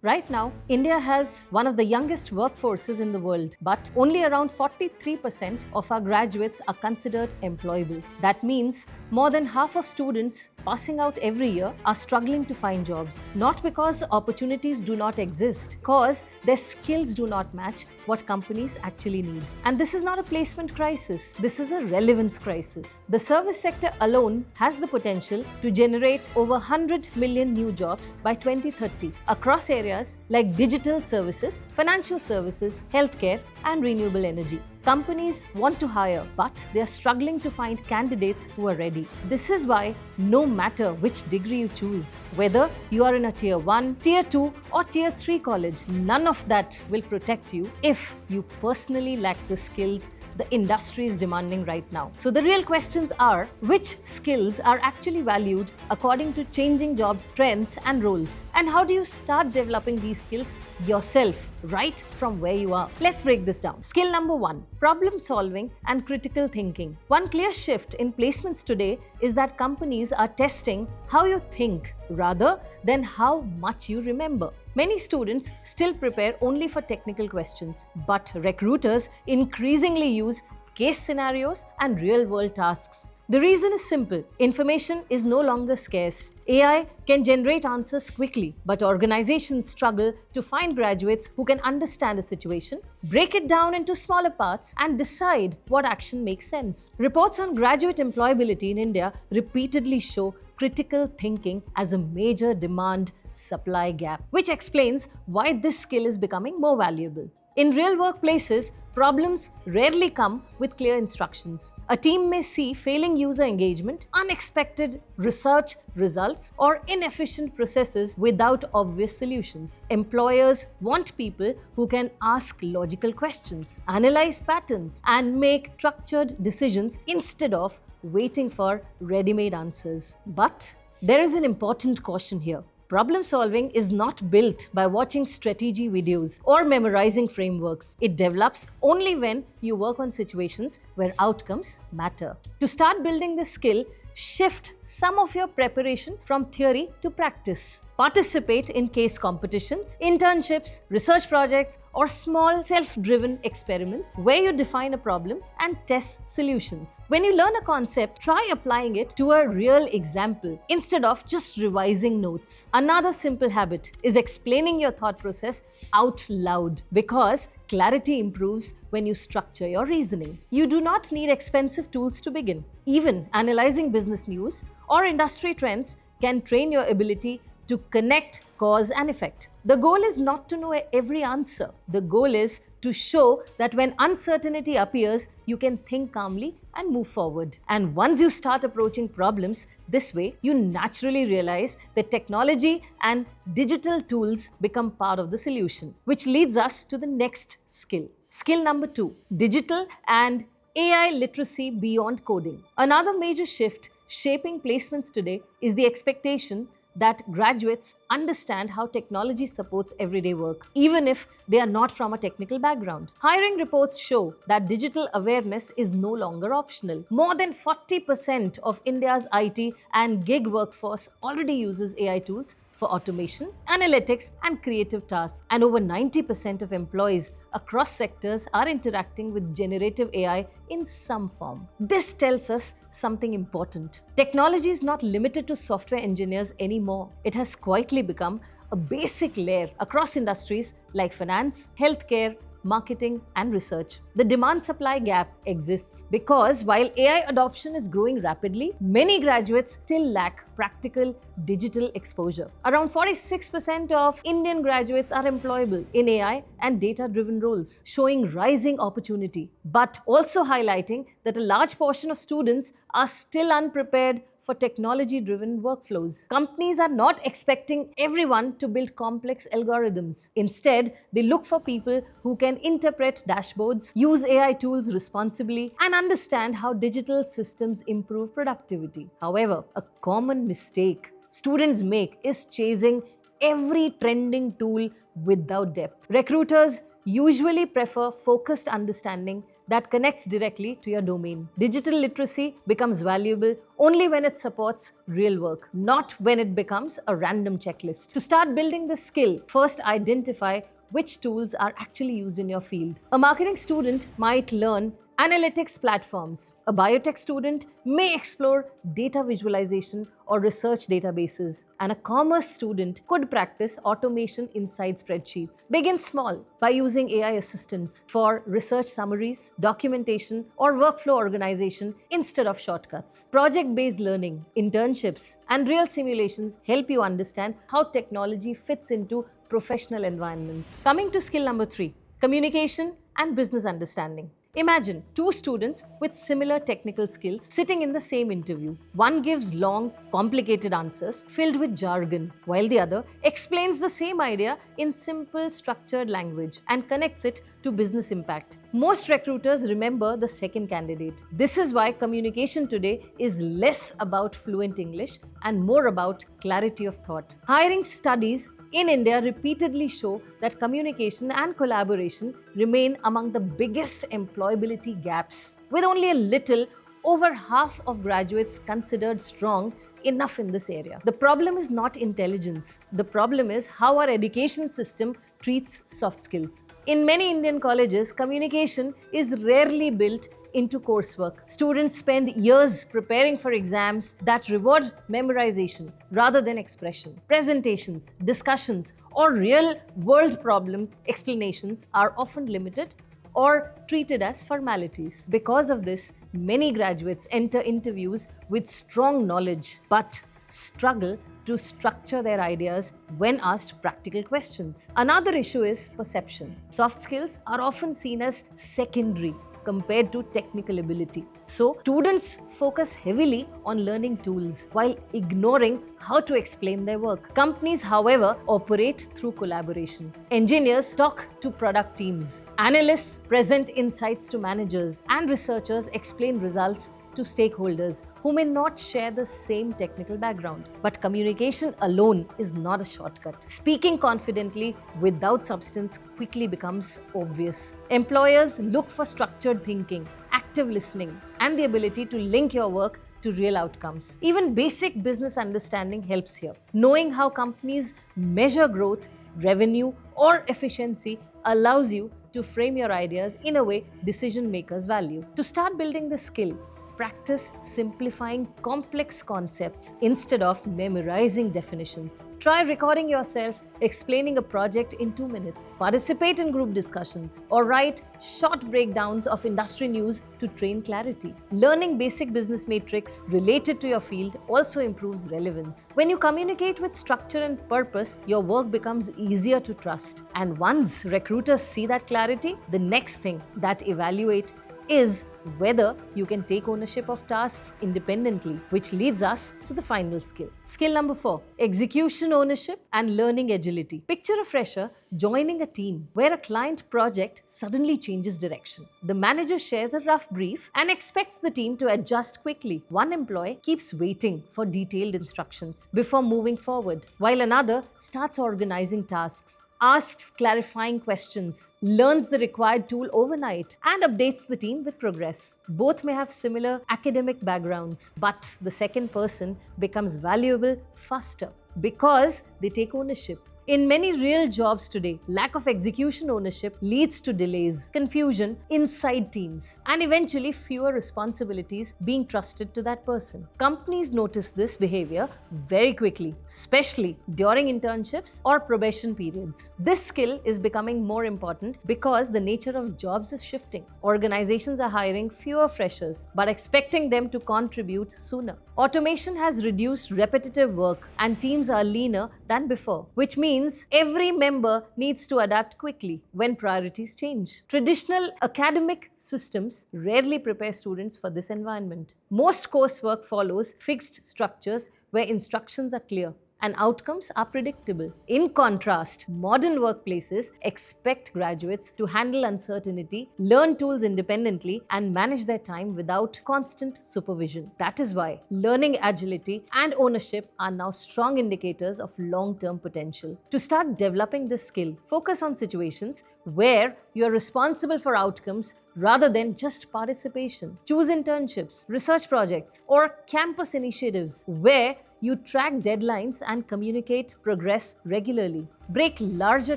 Right now, India has one of the youngest workforces in the world, but only around 43% of our graduates are considered employable. That means more than half of students passing out every year are struggling to find jobs. Not because opportunities do not exist, because their skills do not match what companies actually need. And this is not a placement crisis, this is a relevance crisis. The service sector alone has the potential to generate over 100 million new jobs by 2030 across areas like digital services, financial services, healthcare, and renewable energy. Companies want to hire, but they are struggling to find candidates who are ready. This is why no matter which degree you choose, whether you are in a tier 1, tier 2, or tier 3 college, none of that will protect you if you personally lack the skills the industry is demanding right now. So the real questions are, which skills are actually valued according to changing job trends and roles? And how do you start developing these skills yourself right from where you are? Let's break this down. Skill number 1, problem solving and critical thinking. One clear shift in placements today is that companies are testing how you think rather than how much you remember. Many students still prepare only for technical questions, but recruiters increasingly use case scenarios and real-world tasks. The reason is simple. Information is no longer scarce. AI can generate answers quickly, but organizations struggle to find graduates who can understand a situation, break it down into smaller parts, and decide what action makes sense. Reports on graduate employability in India repeatedly show critical thinking as a major demand supply gap, which explains why this skill is becoming more valuable. In real workplaces, problems rarely come with clear instructions. A team may see failing user engagement, unexpected research results, or inefficient processes without obvious solutions. Employers want people who can ask logical questions, analyze patterns, and make structured decisions instead of waiting for ready-made answers. But there is an important caution here. Problem solving is not built by watching strategy videos or memorizing frameworks. It develops only when you work on situations where outcomes matter. To start building this skill, shift some of your preparation from theory to practice. Participate in case competitions, internships, research projects, or small self-driven experiments where you define a problem and test solutions. When you learn a concept, try applying it to a real example instead of just revising notes. Another simple habit is explaining your thought process out loud, because clarity improves when you structure your reasoning. You do not need expensive tools to begin. Even analyzing business news or industry trends can train your ability to connect cause and effect. The goal is not to know every answer. The goal is to show that when uncertainty appears, you can think calmly and move forward. And once you start approaching problems this way, you naturally realize that technology and digital tools become part of the solution, which leads us to the next skill. Skill number 2, digital and AI literacy beyond coding. Another major shift shaping placements today is the expectation that graduates understand how technology supports everyday work, even if they are not from a technical background. Hiring reports show that digital awareness is no longer optional. More than 40% of India's IT and gig workforce already uses AI tools for automation, analytics, and creative tasks. And over 90% of employees across sectors are interacting with generative AI in some form. This tells us something important. Technology is not limited to software engineers anymore. It has quietly become a basic layer across industries like finance, healthcare, marketing, and research. The demand-supply gap exists because while AI adoption is growing rapidly, many graduates still lack practical digital exposure. Around 46% of Indian graduates are employable in AI and data-driven roles, showing rising opportunity, but also highlighting that a large portion of students are still unprepared for technology-driven workflows. Companies are not expecting everyone to build complex algorithms. Instead, they look for people who can interpret dashboards, use AI tools responsibly, and understand how digital systems improve productivity. However, a common mistake students make is chasing every trending tool without depth. Recruiters usually prefer focused understanding that connects directly to your domain. Digital literacy becomes valuable only when it supports real work, not when it becomes a random checklist. To start building this skill, first identify which tools are actually used in your field. A marketing student might learn analytics platforms. A biotech student may explore data visualization or research databases. And a commerce student could practice automation inside spreadsheets. Begin small by using AI assistants for research summaries, documentation, or workflow organization instead of shortcuts. Project-based learning, internships, and real simulations help you understand how technology fits into professional environments. Coming to skill number 3, communication and business understanding. Imagine two students with similar technical skills sitting in the same interview. One gives long, complicated answers filled with jargon, while the other explains the same idea in simple, structured language and connects it to business impact. Most recruiters remember the second candidate. This is why communication today is less about fluent English and more about clarity of thought. Hiring studies in India repeatedly show that communication and collaboration remain among the biggest employability gaps, with only a little over half of graduates considered strong enough in this area. The problem is not intelligence. The problem is how our education system treats soft skills. In many Indian colleges, communication is rarely built into coursework. Students spend years preparing for exams that reward memorization rather than expression. Presentations, discussions, or real-world problem explanations are often limited or treated as formalities. Because of this, many graduates enter interviews with strong knowledge but struggle to structure their ideas when asked practical questions. Another issue is perception. Soft skills are often seen as secondary compared to technical ability. So, students focus heavily on learning tools while ignoring how to explain their work. Companies, however, operate through collaboration. Engineers talk to product teams. Analysts present insights to managers, and researchers explain results to stakeholders who may not share the same technical background. But communication alone is not a shortcut. Speaking confidently without substance quickly becomes obvious. Employers look for structured thinking, active listening, and the ability to link your work to real outcomes. Even basic business understanding helps here. Knowing how companies measure growth, revenue, or efficiency allows you to frame your ideas in a way decision makers value. To start building this skill, practice simplifying complex concepts instead of memorizing definitions. Try recording yourself explaining a project in 2 minutes. Participate in group discussions or write short breakdowns of industry news to train clarity. Learning basic business metrics related to your field also improves relevance. When you communicate with structure and purpose, your work becomes easier to trust. And once recruiters see that clarity, the next thing that evaluate is whether you can take ownership of tasks independently, which leads us to the final skill. Skill number 4, execution ownership and learning agility. Picture a fresher joining a team where a client project suddenly changes direction. The manager shares a rough brief and expects the team to adjust quickly. One employee keeps waiting for detailed instructions before moving forward, while another starts organizing tasks, asks clarifying questions, learns the required tool overnight, and updates the team with progress. Both may have similar academic backgrounds, but the second person becomes valuable faster because they take ownership. In many real jobs today, lack of execution ownership leads to delays, confusion inside teams, and eventually fewer responsibilities being trusted to that person. Companies notice this behavior very quickly, especially during internships or probation periods. This skill is becoming more important because the nature of jobs is shifting. Organizations are hiring fewer freshers, but expecting them to contribute sooner. Automation has reduced repetitive work and teams are leaner than before, which means every member needs to adapt quickly when priorities change. Traditional academic systems rarely prepare students for this environment. Most coursework follows fixed structures where instructions are clear and outcomes are predictable. In contrast, modern workplaces expect graduates to handle uncertainty, learn tools independently, and manage their time without constant supervision. That is why learning agility and ownership are now strong indicators of long-term potential. To start developing this skill, focus on situations where you are responsible for outcomes rather than just participation. Choose internships, research projects, or campus initiatives where you track deadlines and communicate progress regularly. Break larger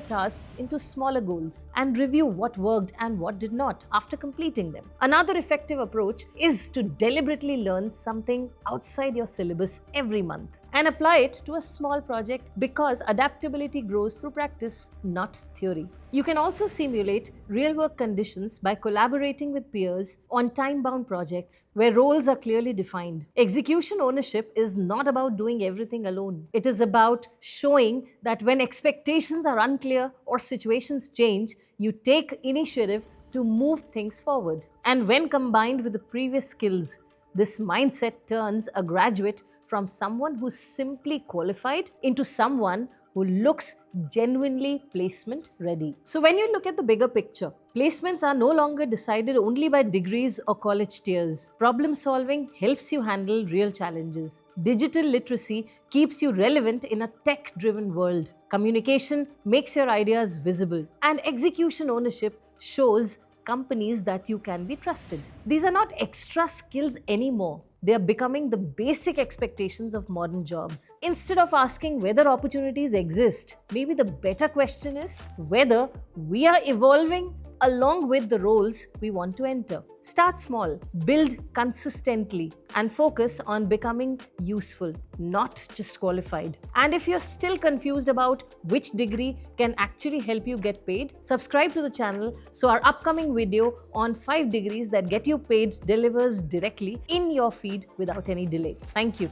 tasks into smaller goals and review what worked and what did not after completing them. Another effective approach is to deliberately learn something outside your syllabus every month and apply it to a small project, because adaptability grows through practice, not theory. You can also simulate real work conditions by collaborating with peers on time bound projects where roles are clearly defined. Execution ownership is not about doing everything alone, it is about showing that when expectations are unclear or situations change, you take initiative to move things forward. And when combined with the previous skills, this mindset turns a graduate from someone who's simply qualified into someone who looks genuinely placement ready. So, when you look at the bigger picture, placements are no longer decided only by degrees or college tiers. Problem solving helps you handle real challenges. Digital literacy keeps you relevant in a tech driven world. Communication makes your ideas visible. And execution ownership shows companies that you can be trusted. These are not extra skills anymore. They are becoming the basic expectations of modern jobs. Instead of asking whether opportunities exist, maybe the better question is whether we are evolving along with the roles we want to enter. Start small, build consistently, and focus on becoming useful, not just qualified. And if you're still confused about which degree can actually help you get paid, subscribe to the channel so our upcoming video on 5 degrees that get you paid delivers directly in your feed without any delay. Thank you.